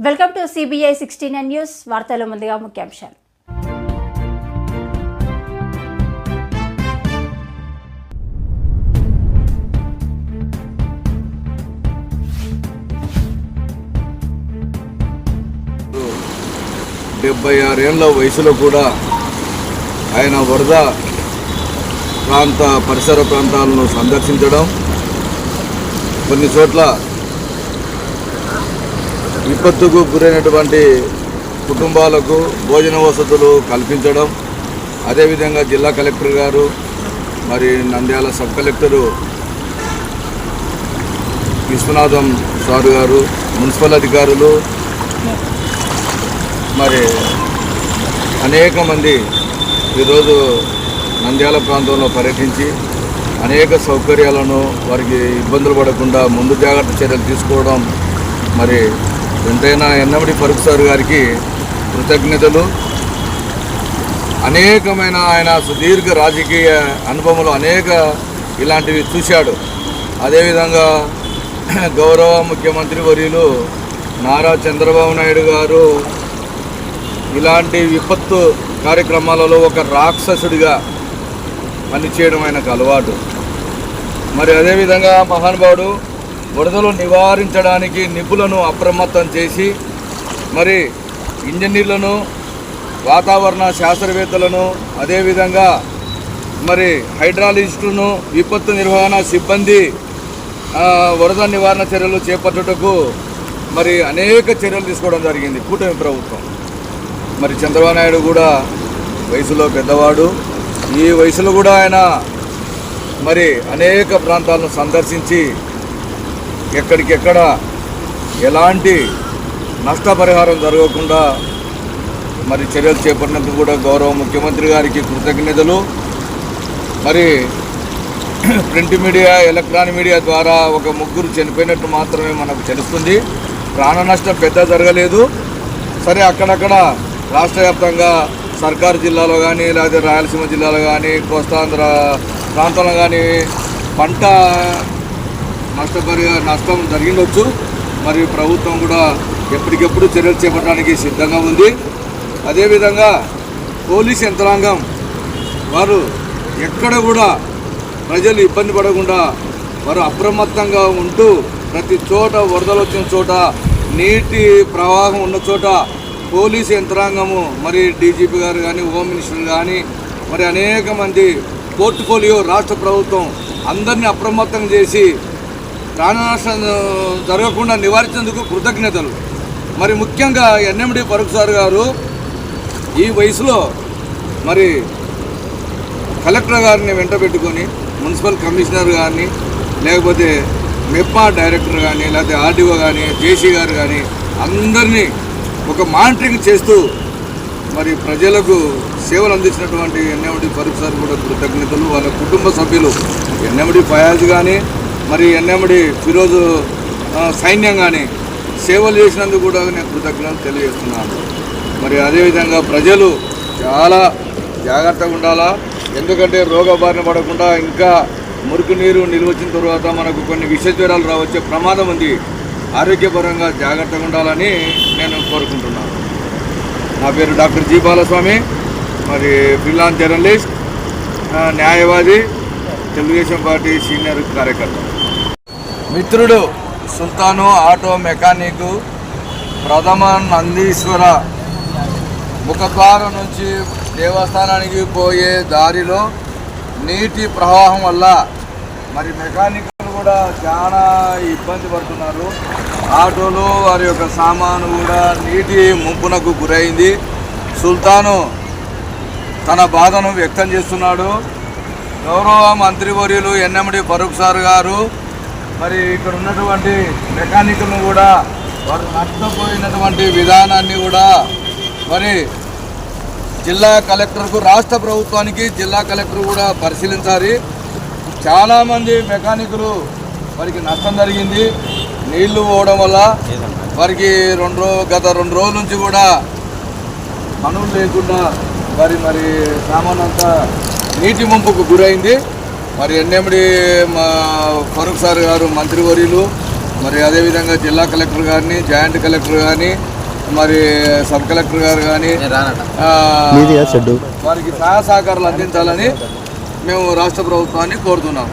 Welcome to CBI 69 news. వార్తల ముందుగా ముఖ్యాంశాలు. డెబ్బై 76 ఏళ్ల వయసులో కూడా ఆయన వరద పరిసర ప్రాంతాలను సందర్శించడం, కొన్ని చోట్ల విపత్తుకు గురైనటువంటి కుటుంబాలకు భోజన వసతులు కల్పించడం, అదేవిధంగా జిల్లా కలెక్టర్ గారు, మరి Nandyal sub collector Viswanatham sir గారు, మున్సిపల్ అధికారులు, మరి అనేక మంది ఈరోజు నంద్యాల ప్రాంతంలో పర్యటించి అనేక సౌకర్యాలను వారికి ఇబ్బందులు పడకుండా ముందు జాగ్రత్త చర్యలు తీసుకోవడం, మరి ఎంతైనా ఎన్నమడి ఫరూక్ సార్ గారికి కృతజ్ఞతలు. అనేకమైన ఆయన సుదీర్ఘ రాజకీయ అనుభవంలో అనేక ఇలాంటివి చూశాడు. అదేవిధంగా గౌరవ ముఖ్యమంత్రి వర్యులు నారా చంద్రబాబు నాయుడు గారు ఇలాంటి విపత్తు కార్యక్రమాలలో ఒక రాక్షసుడిగా పనిచేయడం ఆయనకు అలవాటు. మరి అదేవిధంగా మహానుభావుడు వరదలు నివారించడానికి నిపుణులను అప్రమత్తం చేసి, మరి ఇంజనీర్లను, వాతావరణ శాస్త్రవేత్తలను, అదేవిధంగా మరి హైడ్రాలజిస్టులను, విపత్తు నిర్వహణ సిబ్బంది వరద నివారణ చర్యలు చేపట్టుటకు మరి అనేక చర్యలు తీసుకోవడం జరిగింది కూటమి ప్రభుత్వం. మరి చంద్రబాబు నాయుడు కూడా వయసులో పెద్దవాడు. ఈ వయసులో కూడా ఆయన మరి అనేక ప్రాంతాలను సందర్శించి ఎక్కడికెక్కడ ఎలాంటి నష్టపరిహారం జరగకుండా మరి చర్యలు చేపట్టినందుకు కూడా గౌరవ ముఖ్యమంత్రి గారికి కృతజ్ఞతలు. మరి ప్రింట్ మీడియా, ఎలక్ట్రానిక్ మీడియా ద్వారా ఒక ముగ్గురు చనిపోయినట్టు మాత్రమే మనకు తెలుస్తుంది. ప్రాణ నష్టం పెద్ద జరగలేదు. సరే, అక్కడక్కడ రాష్ట్ర వ్యాప్తంగా సర్కారు జిల్లాలో కానీ, లేదా రాయలసీమ జిల్లాలో కానీ, కోస్తాంధ్ర ప్రాంతంలో కానీ పంట నష్టం జరిగిండొచ్చు. మరి ప్రభుత్వం కూడా ఎప్పటికెప్పుడు చర్యలు చేపట్టడానికి సిద్ధంగా ఉంది. అదేవిధంగా పోలీస్ యంత్రాంగం వారు ఎక్కడ కూడా ప్రజలు ఇబ్బంది పడకుండా వారు అప్రమత్తంగా ఉంటూ ప్రతి చోట వరదలు వచ్చిన చోట, నీటి ప్రవాహం ఉన్న చోట పోలీసు యంత్రాంగము, మరి డీజీపీ గారు కానీ, హోమ్ మినిస్టర్ కానీ, మరి అనేక మంది పోర్ట్ఫోలియో రాష్ట్ర ప్రభుత్వం అందరినీ అప్రమత్తం చేసి ప్రాణ నష్టం జరగకుండా నివారించేందుకు కృతజ్ఞతలు. మరి ముఖ్యంగా ఎన్ఎండి ఫరూక్ సార్ గారు ఈ వయసులో మరి కలెక్టర్ గారిని వెంట పెట్టుకొని, మున్సిపల్ కమిషనర్ కానీ, లేకపోతే మెప్పా డైరెక్టర్ కానీ, లేకపోతే ఆర్డీఓ కానీ, జేసీ గారు కానీ అందరినీ ఒక మానిటరింగ్ చేస్తూ మరి ప్రజలకు సేవలు అందించినటువంటి ఎన్ఎండి ఫరూక్ సార్ కూడా కృతజ్ఞతలు. వాళ్ళ కుటుంబ సభ్యులు ఎన్ఎండి ఫయాజ్ కానీ, మరి ఎన్ఎండి ఫిరోజు సైన్యం కానీ సేవలు చేసినందుకు కూడా నేను కృతజ్ఞతలు తెలియజేస్తున్నాను. మరి అదేవిధంగా ప్రజలు చాలా జాగ్రత్తగా ఉండాలా. ఎందుకంటే రోగ బారిన పడకుండా ఇంకా మురికి నీరు నిల్వ వచ్చిన తర్వాత మనకు కొన్ని విష జ్వరాలు రావచ్చే ప్రమాదం ఉంది. ఆరోగ్యపరంగా జాగ్రత్తగా ఉండాలని నేను కోరుకుంటున్నాను. నా పేరు డాక్టర్ జి బాలస్వామి, మరి ఫ్రీలాన్స్ జర్నలిస్ట్, న్యాయవాది, తెలుగుదేశం పార్టీ సీనియర్ కార్యకర్త. మిత్రుడు సుల్తాను ఆటో మెకానిక్ ప్రథమ నందీశ్వర ముఖద్వారం నుంచి దేవస్థానానికి పోయే దారిలో నీటి ప్రవాహం వల్ల మరి మెకానిక్లు కూడా చాలా ఇబ్బంది పడుతున్నారు. ఆటోలు, వారి యొక్క సామాను కూడా నీటి ముంపునకు గురైంది. సుల్తాను తన బాధను వ్యక్తం చేస్తున్నాడు. గౌరవ మంత్రివర్యులు ఎన్ఎండి ఫరూక్ సార్ గారు మరి ఇక్కడ ఉన్నటువంటి మెకానిక్లను కూడా వారు నష్టపోయినటువంటి విధానాన్ని కూడా మరి జిల్లా కలెక్టర్కు, రాష్ట్ర ప్రభుత్వానికి జిల్లా కలెక్టర్ కూడా పరిశీలించాలి. చాలామంది మెకానికులు వారికి నష్టం జరిగింది. నీళ్లు పోవడం వల్ల వారికి గత 2 రోజుల నుంచి కూడా పనులు లేకుండా మరి సామాన్ అంతా నీటి ముంపుకు గురైంది. మరి ఎన్ఎండి ఫరూక్ సార్ గారు మంత్రివర్యులు, మరి అదేవిధంగా జిల్లా కలెక్టర్ గారిని, జాయింట్ కలెక్టర్ కానీ, మరి సబ్ కలెక్టర్ గారు కానీ వారికి సహాయ సహకారాలు అందించాలని మేము రాష్ట్ర ప్రభుత్వాన్ని కోరుతున్నాం.